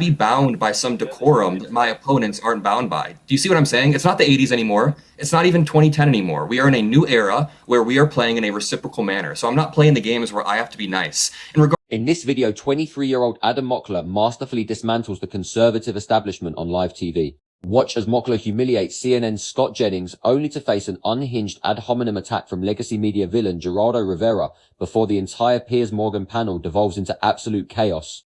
be bound by some decorum that my opponents aren't bound by. Do you see what I'm saying? It's not the 80s anymore. It's not even 2010 anymore. We are in a new era where we are playing in a reciprocal manner. So I'm not playing the games where I have to be nice. In this video, 23-year-old Adam Mockler masterfully dismantles the conservative establishment on live TV. Watch as Mockler humiliates CNN's Scott Jennings only to face an unhinged ad hominem attack from legacy media villain Geraldo Rivera before the entire Piers Morgan panel devolves into absolute chaos.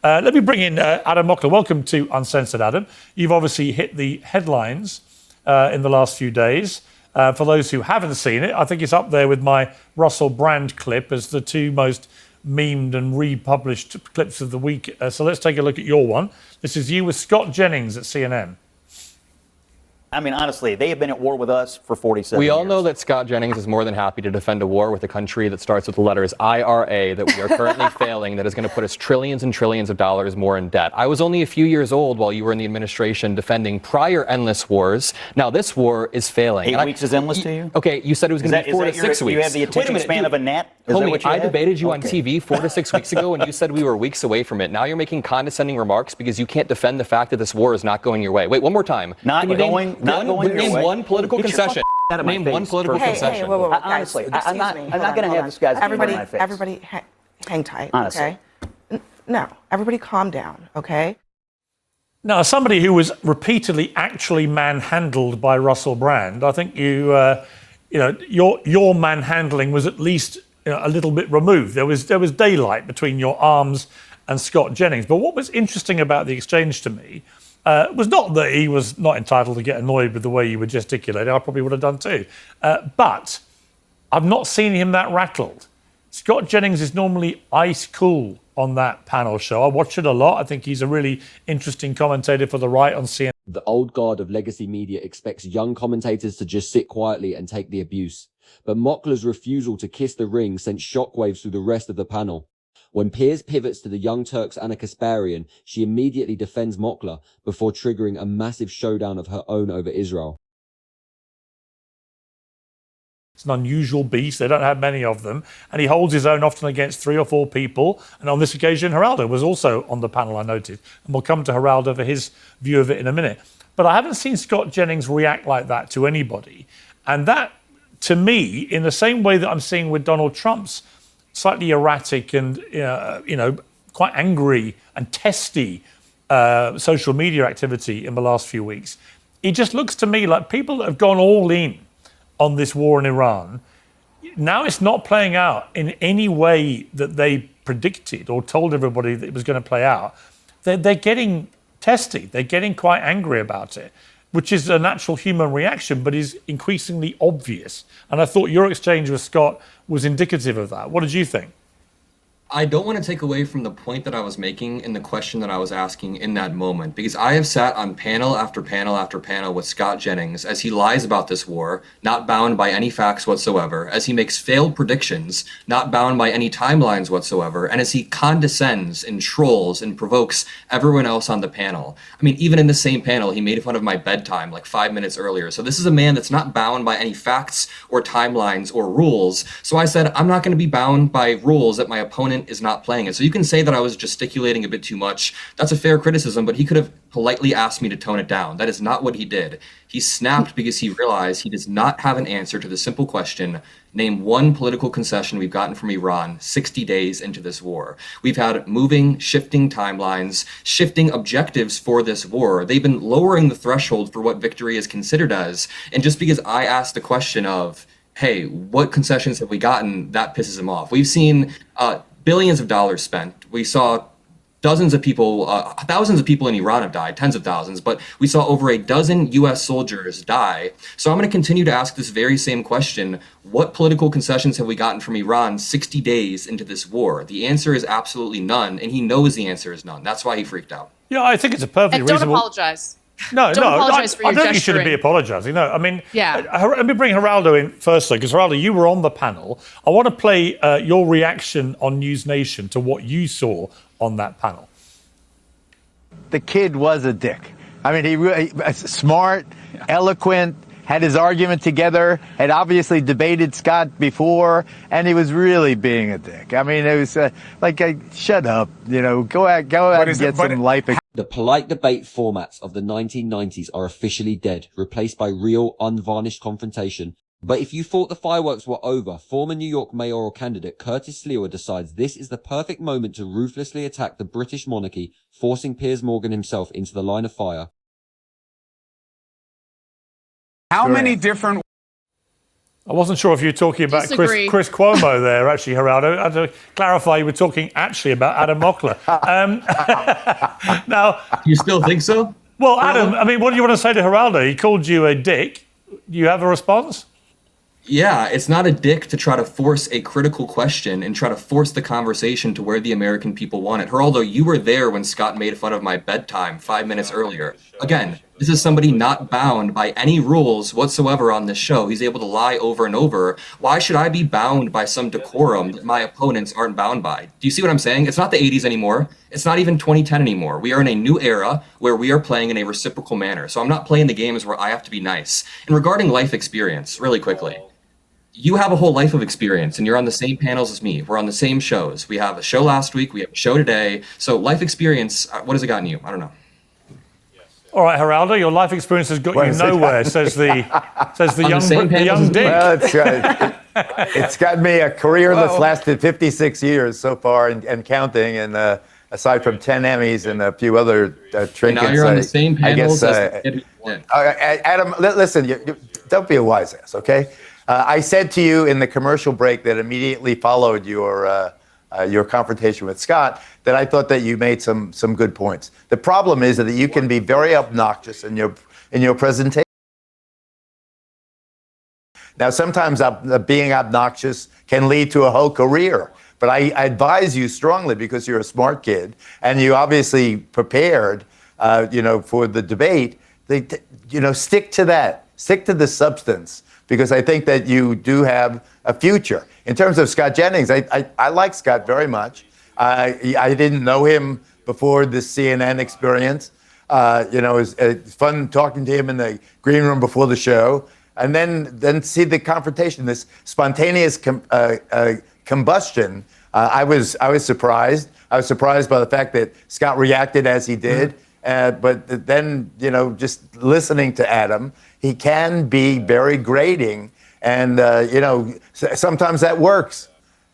Let me bring in Adam Mockler. Welcome to Uncensored, Adam. You've obviously hit the headlines in the last few days. For those who haven't seen it, I think it's up there with my Russell Brand clip as the two most memed and republished clips of the week. So let's take a look at your one. This is you with Scott Jennings at CNN. I mean, honestly, they have been at war with us for 47 years. We all know that Scott Jennings is more than happy to defend a war with a country that starts with the letters IRA that we are currently failing, that is going to put us trillions and trillions of dollars more in debt. I was only a few years old while you were in the administration defending prior endless wars. Now this war is failing. 8 weeks is endless to you? Okay, you said it was going to be 4 to 6 weeks. You have the attention span of a gnat? Homie, I debated you on TV 4 to 6 weeks ago, and you said we were weeks away from it. Now you're making condescending remarks because you can't defend the fact that this war is not going your way. Wait, one more time. Not going your way. One political concession. Name one political concession. Hey, whoa, Honestly, I'm not going to have this guy's in my face. Everybody, hang tight, Honestly. okay? No, everybody calm down, okay? Now, as somebody who was repeatedly actually manhandled by Russell Brand, I think your manhandling was at least a little bit removed. There was daylight between your arms and Scott Jennings. But what was interesting about the exchange to me was not that he was not entitled to get annoyed with the way you were gesticulating. I probably would have done too. But I've not seen him that rattled. Scott Jennings is normally ice cool on that panel show. I watch it a lot. I think he's a really interesting commentator for the right on CNN. The old guard of legacy media expects young commentators to just sit quietly and take the abuse. But Mockler's refusal to kiss the ring sent shockwaves through the rest of the panel. When Piers pivots to the Young Turks Ana Kasparian, she immediately defends Mockler before triggering a massive showdown of her own over Israel. It's an unusual beast. They don't have many of them. And he holds his own often against 3 or 4 people. And on this occasion, Geraldo was also on the panel, I noted. And we'll come to Geraldo for his view of it in a minute. But I haven't seen Scott Jennings react like that to anybody. And that, to me, in the same way that I'm seeing with Donald Trump's slightly erratic and, quite angry and testy social media activity in the last few weeks, it just looks to me like people that have gone all in on this war in Iran, now it's not playing out in any way that they predicted or told everybody that it was going to play out. They're getting testy. They're getting quite angry about it, which is a natural human reaction, but is increasingly obvious. And I thought your exchange with Scott was indicative of that. What did you think? I don't want to take away from the point that I was making in the question that I was asking in that moment, because I have sat on panel after panel after panel with Scott Jennings as he lies about this war, not bound by any facts whatsoever, as he makes failed predictions, not bound by any timelines whatsoever, and as he condescends and trolls and provokes everyone else on the panel. I mean, even in the same panel, he made fun of my bedtime like 5 minutes earlier. So this is a man that's not bound by any facts or timelines or rules. So I said, I'm not going to be bound by rules that my opponent is not playing it. So you can say that I was gesticulating a bit too much. That's a fair criticism, but he could have politely asked me to tone it down. That is not what he did. He snapped because he realized he does not have an answer to the simple question, name one political concession we've gotten from Iran 60 days into this war. We've had moving, shifting timelines, shifting objectives for this war. They've been lowering the threshold for what victory is considered as. And just because I asked the question of, hey, what concessions have we gotten, that pisses him off. We've seen billions of dollars spent. We saw dozens of people, thousands of people in Iran have died, tens of thousands, but we saw over a dozen U.S. soldiers die. So I'm going to continue to ask this very same question. What political concessions have we gotten from Iran 60 days into this war? The answer is absolutely none, and he knows the answer is none. That's why he freaked out. Yeah, I think it's a perfectly reasonable... Don't apologize. No, don't apologize for your I don't think you shouldn't be apologising. No, I mean, let me bring Geraldo in firstly, because Geraldo, you were on the panel. I want to play your reaction on News Nation to what you saw on that panel. The kid was a dick. I mean, he really smart, eloquent, had his argument together, had obviously debated Scott before, and he was really being a dick. I mean, it was shut up, go out and get some life. The polite debate formats of the 1990s are officially dead, replaced by real, unvarnished confrontation. But if you thought the fireworks were over, former New York mayoral candidate Curtis Sliwa decides this is the perfect moment to ruthlessly attack the British monarchy, forcing Piers Morgan himself into the line of fire. How many different... I wasn't sure if you were talking about Chris Cuomo there, actually, Geraldo. I had to clarify you were talking actually about Adam Mockler. Now, You still think so? well, Adam, I mean, what do you want to say to Geraldo? He called you a dick. You have a response? Yeah, it's not a dick to try to force a critical question and try to force the conversation to where the American people want it. Geraldo, you were there when Scott made fun of my bedtime 5 minutes earlier. Again, this is somebody not bound by any rules whatsoever on this show. He's able to lie over and over. Why should I be bound by some decorum that my opponents aren't bound by? Do you see what I'm saying? It's not the 80s anymore. It's not even 2010 anymore. We are in a new era where we are playing in a reciprocal manner. So I'm not playing the games where I have to be nice. And regarding life experience, really quickly, you have a whole life of experience and you're on the same panels as me. We're on the same shows. We have a show last week. We have a show today. So life experience, what has it gotten you? I don't know. All right, Geraldo, your life experience has got you nowhere, says the young dick. Well, it's gotten me a career that's lasted 56 years so far and counting, and aside from 10 Emmys and a few other trinkets. And now you're on the same panels as the kid who won. Adam, listen, don't be a wise ass, okay? I said to you in the commercial break that immediately followed your confrontation with Scott that I thought that you made some good points. The problem is that you can be very obnoxious in your presentation. Now, sometimes being obnoxious can lead to a whole career, but I advise you strongly, because you're a smart kid and you obviously prepared, for the debate. Stick to that. Stick to the substance, because I think that you do have a future. In terms of Scott Jennings, I like Scott very much. I didn't know him before the CNN experience. It was fun talking to him in the green room before the show, and then see the confrontation, this spontaneous combustion. I was surprised. I was surprised by the fact that Scott reacted as he did. But then, just listening to Adam, he can be very grating, and sometimes that works.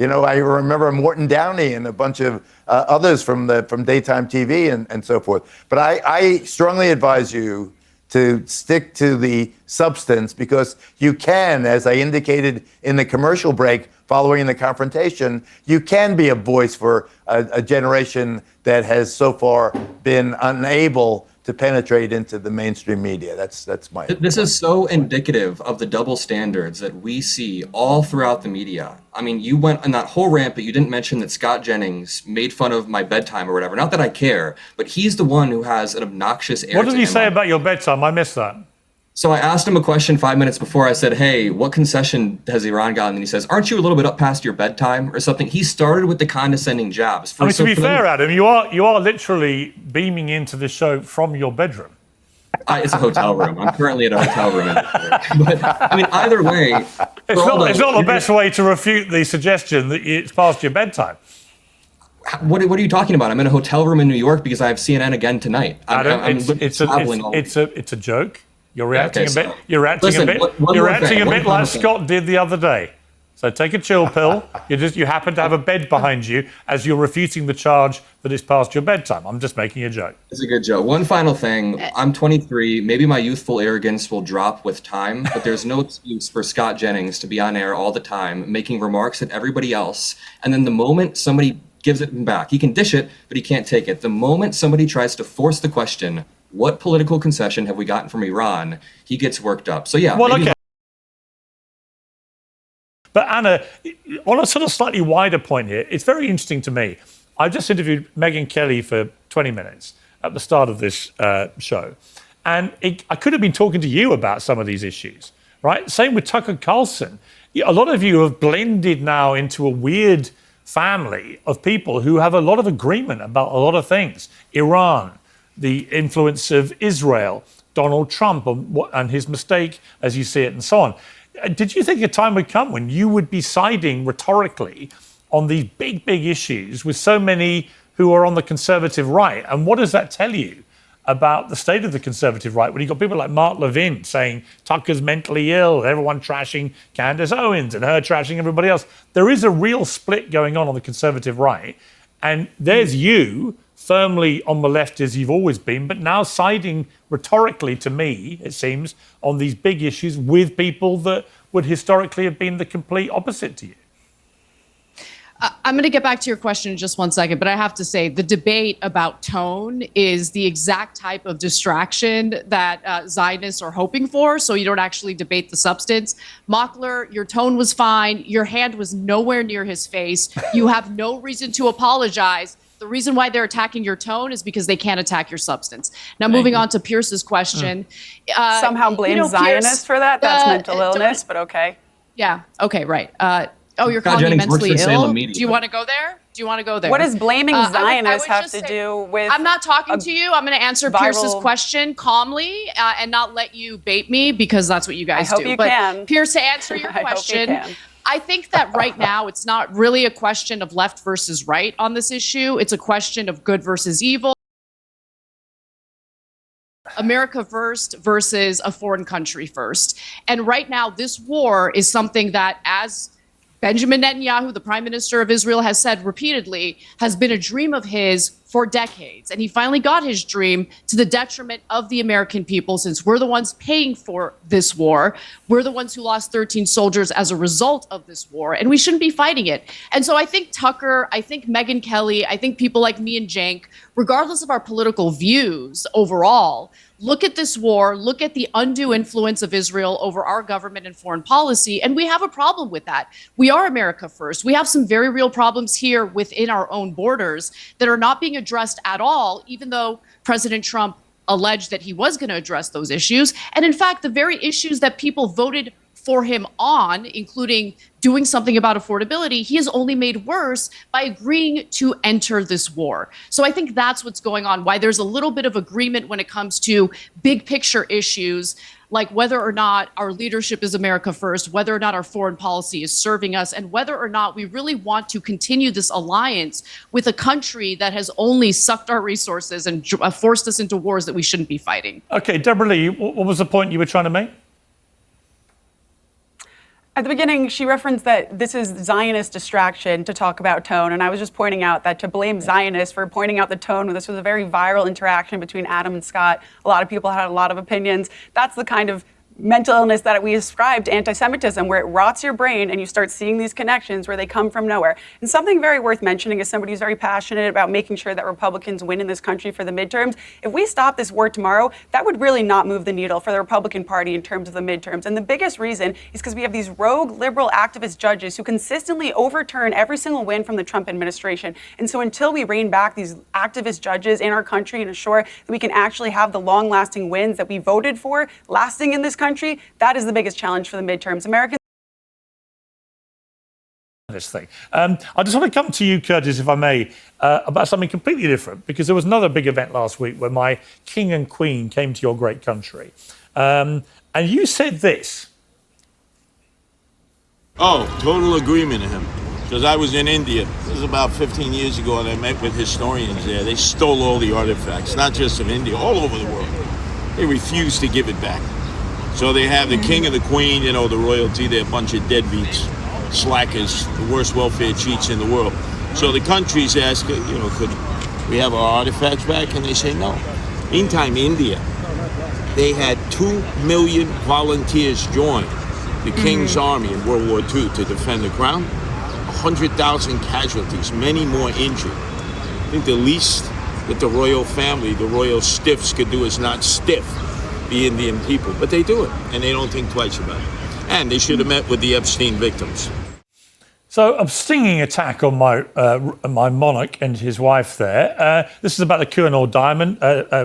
I remember Morton Downey and a bunch of others from daytime TV and so forth. But I strongly advise you to stick to the substance, because you can, as I indicated in the commercial break following the confrontation, you can be a voice for a generation that has so far been unable to penetrate into the mainstream media. That's my opinion. This is so indicative of the double standards that we see all throughout the media. I mean, you went on that whole rant, but you didn't mention that Scott Jennings made fun of my bedtime or whatever. Not that I care, but he's the one who has an obnoxious air. What did he say about your bedtime? I missed that. So I asked him a question 5 minutes before. I said, hey, what concession has Iran gotten? And he says, aren't you a little bit up past your bedtime or something? He started with the condescending jabs. To be fair, Adam, you are literally beaming into the show from your bedroom. It's a hotel room. I'm currently at a hotel room. But, I mean, either way. It's not the best way to refute the suggestion that it's past your bedtime. What are you talking about? I'm in a hotel room in New York because I have CNN again tonight. Adam, it's a joke. You're reacting a bit. You're reacting a bit like Scott did the other day. So take a chill pill. You happen to have a bed behind you as you're refuting the charge that it's past your bedtime. I'm just making a joke. It's a good joke. One final thing. I'm 23. Maybe my youthful arrogance will drop with time, but there's no excuse for Scott Jennings to be on air all the time, making remarks at everybody else. And then the moment somebody gives it back, he can dish it, but he can't take it. The moment somebody tries to force the question, what political concession have we gotten from Iran? He gets worked up. So yeah. Well, okay. But Anna, on a sort of slightly wider point here, it's very interesting to me. I just interviewed Megyn Kelly for 20 minutes at the start of this show. And I could have been talking to you about some of these issues, right? Same with Tucker Carlson. A lot of you have blended now into a weird family of people who have a lot of agreement about a lot of things. Iran, the influence of Israel, Donald Trump and his mistake as you see it and so on. Did you think a time would come when you would be siding rhetorically on these big, big issues with so many who are on the conservative right? And what does that tell you about the state of the conservative right when you've got people like Mark Levin saying Tucker's mentally ill, everyone trashing Candace Owens and her trashing everybody else? There is a real split going on the conservative right. And there's you firmly on the left as you've always been, but now siding rhetorically, to me, it seems, on these big issues with people that would historically have been the complete opposite to you. I'm going to get back to your question in just 1 second, but I have to say the debate about tone is the exact type of distraction that Zionists are hoping for, so you don't actually debate the substance. Mockler, your tone was fine. Your hand was nowhere near his face. You have no reason to apologize. The reason why they're attacking your tone is because they can't attack your substance. Now, moving on to Pierce's question. Somehow blame Zionists for that? That's mental illness, but okay. Yeah, okay, right. You're Scott calling me Jennings works mentally for Salem ill? Media. Do you want to go there? Do you want to go there? What does blaming Zionists I would have just to say, do with... I'm not talking to you. I'm going to answer Pierce's viral- question calmly and not let you bait me because that's what you guys I hope do. you But can. Pierce, to answer your I hope you question, can. I think that right now it's not really a question of left versus right on this issue. It's a question of good versus evil. America first versus a foreign country first. And right now, this war is something that, as Benjamin Netanyahu, the prime minister of Israel, has said repeatedly, has been a dream of his for decades. And he finally got his dream to the detriment of the American people, since we're the ones paying for this war. We're the ones who lost 13 soldiers as a result of this war, and we shouldn't be fighting it. And so I think Tucker, I think Megyn Kelly, I think people like me and Cenk, regardless of our political views overall, look at this war, look at the undue influence of Israel over our government and foreign policy, and we have a problem with that. We are America first. We have some very real problems here within our own borders that are not being addressed at all, even though President Trump alleged that he was going to address those issues. And in fact, the very issues that people voted for him on, including doing something about affordability, he has only made worse by agreeing to enter this war. So I think that's what's going on, why there's a little bit of agreement when it comes to big picture issues, like whether or not our leadership is America first, whether or not our foreign policy is serving us, and whether or not we really want to continue this alliance with a country that has only sucked our resources and forced us into wars that we shouldn't be fighting. Okay, Deborah Lee, what was the point you were trying to make? At the beginning, she referenced that this is Zionist distraction to talk about tone, and I was just pointing out that to blame Zionists for pointing out the tone when this was a very viral interaction between Adam and Scott, a lot of people had a lot of opinions. That's the kind of mental illness that we ascribe to anti-Semitism, where it rots your brain and you start seeing these connections where they come from nowhere. And something very worth mentioning, as somebody who's very passionate about making sure that Republicans win in this country for the midterms, if we stop this war tomorrow, that would really not move the needle for the Republican Party in terms of the midterms. And the biggest reason is because we have these rogue liberal activist judges who consistently overturn every single win from the Trump administration. And so until we rein back these activist judges in our country and assure that we can actually have the long-lasting wins that we voted for lasting in this country, that is the biggest challenge for the midterms. Americans. This thing. I just want to come to you, Curtis, if I may, about something completely different, because there was another big event last week where my king and queen came to your great country. And you said this. Oh, total agreement with him. Because I was in India. This was about 15 years ago, and I met with historians there. They stole all the artifacts, not just of India, all over the world. They refused to give it back. So they have the king and the queen, you know, the royalty, they're a bunch of deadbeats, slackers, the worst welfare cheats in the world. So the countries ask, you know, could we have our artifacts back? And they say no. Meantime, India, they had 2 million volunteers join the king's army in World War II to defend the crown. 100,000 casualties, many more injured. I think the least that the royal family, the royal stiffs could do is not stiff the Indian people, but they do it, and they don't think twice about it. And they should have met with the Epstein victims. So a stinging attack on my monarch and his wife there. This is about the Koh-i-Noor diamond,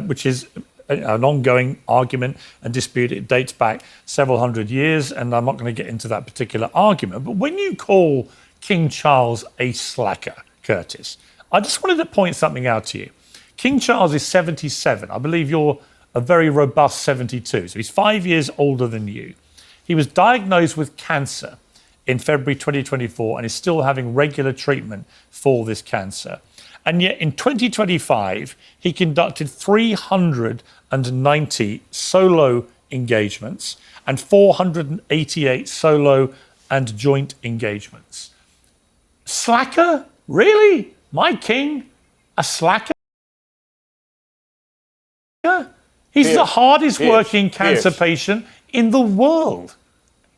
which is an ongoing argument and dispute. It dates back several hundred years, and I'm not going to get into that particular argument. But when you call King Charles a slacker, Curtis, I just wanted to point something out to you. King Charles is 77. I believe you're a very robust 72. So he's 5 years older than you. He was diagnosed with cancer in February 2024 and is still having regular treatment for this cancer. And yet in 2025, he conducted 390 solo engagements and 488 solo and joint engagements. Slacker? Really? My king? A slacker? He's the hardest working cancer patient in the world.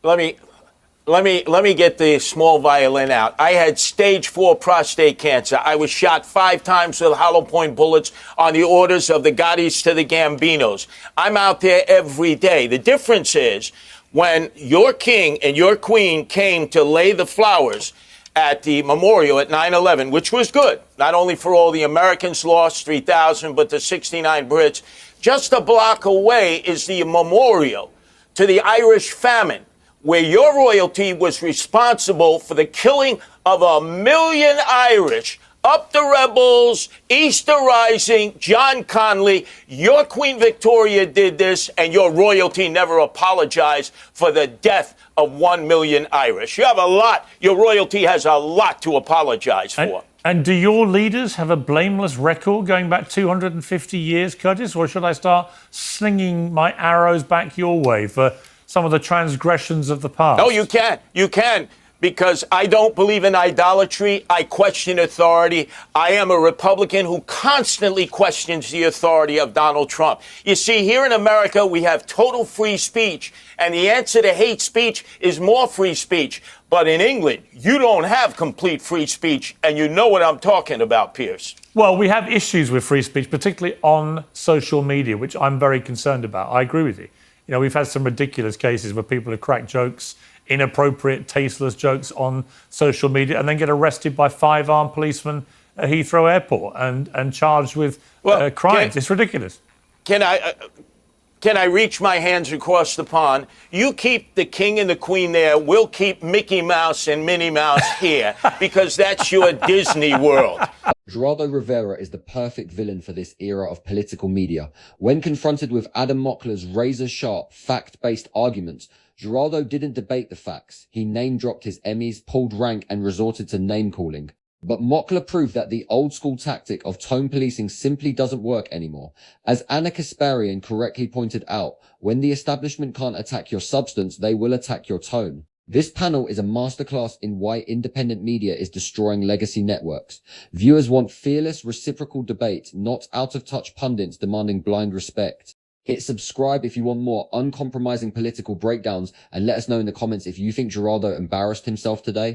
Let me get the small violin out. I had stage 4 prostate cancer. I was shot 5 times with hollow point bullets on the orders of the Gottis to the Gambinos. I'm out there every day. The difference is when your king and your queen came to lay the flowers at the memorial at 9/11, which was good, not only for all the Americans lost, 3,000, but the 69 Brits. Just a block away is the memorial to the Irish famine, where your royalty was responsible for the killing of 1 million Irish. Up the rebels, Easter Rising, John Connolly, your Queen Victoria did this, and your royalty never apologized for the death of 1 million Irish. You have a lot, your royalty has a lot to apologize for. And do your leaders have a blameless record going back 250 years, Curtis? Or should I start slinging my arrows back your way for some of the transgressions of the past? No, you can. You can. Because I don't believe in idolatry. I question authority. I am a Republican who constantly questions the authority of Donald Trump. You see, here in America, we have total free speech. And the answer to hate speech is more free speech. But in England, you don't have complete free speech. And you know what I'm talking about, Piers. Well, we have issues with free speech, particularly on social media, which I'm very concerned about. I agree with you. You know, we've had some ridiculous cases where people have cracked jokes, inappropriate, tasteless jokes on social media, and then get arrested by 5 armed policemen at Heathrow Airport and charged with crimes. It's ridiculous. Can I reach my hands across the pond? You keep the king and the queen there. We'll keep Mickey Mouse and Minnie Mouse here because that's your Disney World. Geraldo Rivera is the perfect villain for this era of political media. When confronted with Adam Mockler's razor-sharp, fact-based arguments, Geraldo didn't debate the facts. He name-dropped his Emmys, pulled rank, and resorted to name-calling. But Mockler proved that the old-school tactic of tone policing simply doesn't work anymore. As Ana Kasparian correctly pointed out, when the establishment can't attack your substance, they will attack your tone. This panel is a masterclass in why independent media is destroying legacy networks. Viewers want fearless, reciprocal debate, not out-of-touch pundits demanding blind respect. Hit subscribe if you want more uncompromising political breakdowns, and let us know in the comments if you think Geraldo embarrassed himself today.